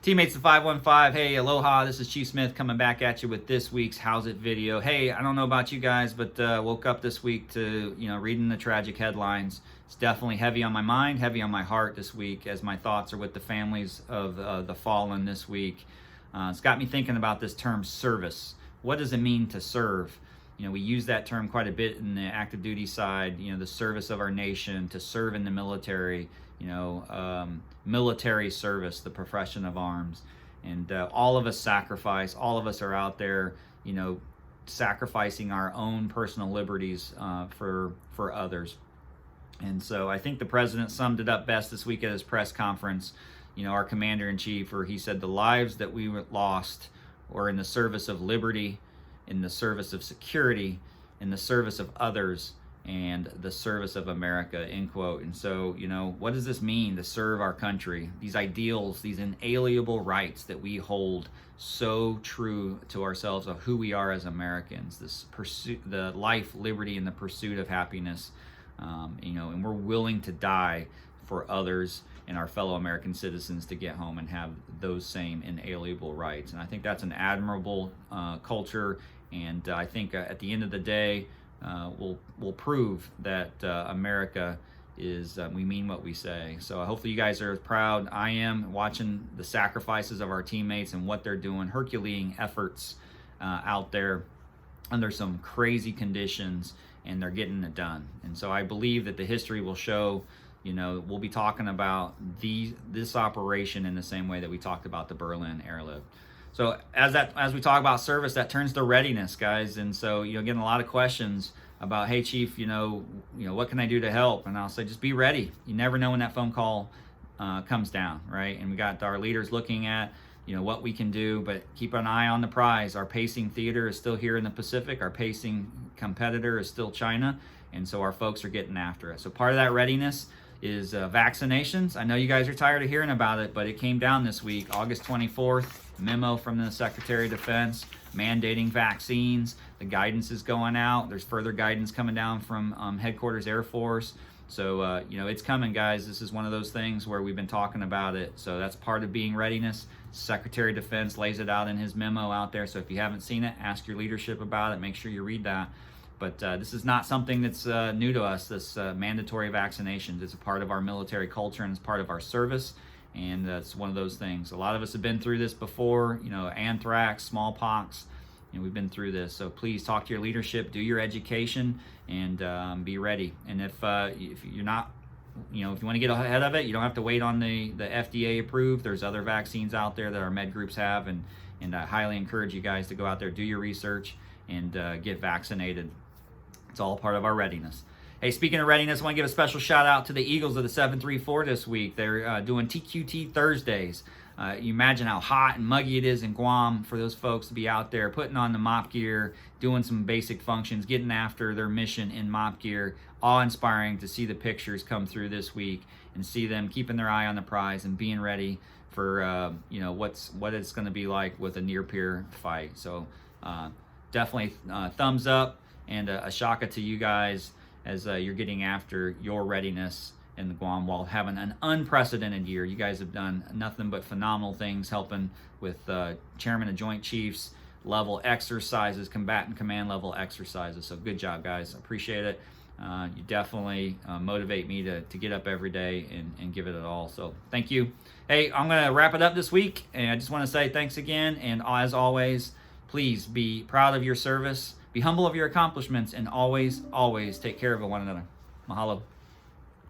Teammates of 515, hey, aloha, this is Chief Smith coming back at you with this week's Howzit video. Hey, I don't know about you guys, but woke up this week to, reading the tragic headlines. It's definitely heavy on my mind, heavy on my heart this week, as my thoughts are with the families of the fallen this week. It's got me thinking about this term service. What does it mean to serve? We use that term quite a bit in the active duty side, the service of our nation, to serve in the military, military service, the profession of arms. And all of us sacrifice, all of us are out there, sacrificing our own personal liberties for others. And so I think the president summed it up best this week at his press conference, our commander-in-chief, where he said the lives that we lost were in the service of liberty, in the service of security, in the service of others, and the service of America, end quote. And so, what does this mean to serve our country? These ideals, these inalienable rights that we hold so true to ourselves of who we are as Americans, this pursuit, the life, liberty, and the pursuit of happiness, and we're willing to die for others and our fellow American citizens to get home and have those same inalienable rights. And I think that's an admirable culture, and I think at the end of the day, we'll prove that America is, we mean what we say. So hopefully you guys are as proud I am, watching the sacrifices of our teammates and what they're doing, Herculean efforts out there under some crazy conditions, and they're getting it done. And so I believe that the history will show, we'll be talking about this operation in the same way that we talked about the Berlin airlift. So as we talk about service, that turns to readiness, guys. And so, getting a lot of questions about, hey, Chief, what can I do to help? And I'll say, just be ready. You never know when that phone call comes down, right? And we got our leaders looking at, what we can do, but keep an eye on the prize. Our pacing theater is still here in the Pacific. Our pacing competitor is still China. And so our folks are getting after it. So part of that readiness is vaccinations. I know you guys are tired of hearing about it, but it came down this week, August 24th, memo from the Secretary of Defense mandating vaccines. The guidance is going out. There's further guidance coming down from Headquarters Air Force. So, it's coming, guys. This is one of those things where we've been talking about it. So that's part of being readiness. Secretary of Defense lays it out in his memo out there. So if you haven't seen it, ask your leadership about it. Make sure you read that. But this is not something that's new to us, this mandatory vaccinations. It's a part of our military culture, and it's part of our service. And it's one of those things. A lot of us have been through this before, anthrax, smallpox. We've been through this. So please talk to your leadership, do your education, and be ready. And if you're not, if you want to get ahead of it, you don't have to wait on the FDA approved. There's other vaccines out there that our med groups have, and I highly encourage you guys to go out there, do your research, and get vaccinated. It's all part of our readiness. Hey, speaking of readiness, I want to give a special shout out to the Eagles of the 734 this week. They're doing TQT Thursdays. You imagine how hot and muggy it is in Guam for those folks to be out there putting on the mop gear, doing some basic functions, getting after their mission in mop gear. Awe-inspiring to see the pictures come through this week and see them keeping their eye on the prize and being ready for what it's going to be like with a near-peer fight. So definitely thumbs up and a shaka to you guys as you're getting after your readiness in the Guam while having an unprecedented year. You guys have done nothing but phenomenal things, helping with Chairman of Joint Chiefs level exercises, combatant command level exercises. So good job, guys. Appreciate it. You definitely motivate me to get up every day and give it at all. So thank you. Hey, I'm going to wrap it up this week, and I just want to say thanks again. And as always, please be proud of your service, be humble of your accomplishments, and always, always take care of one another. Mahalo.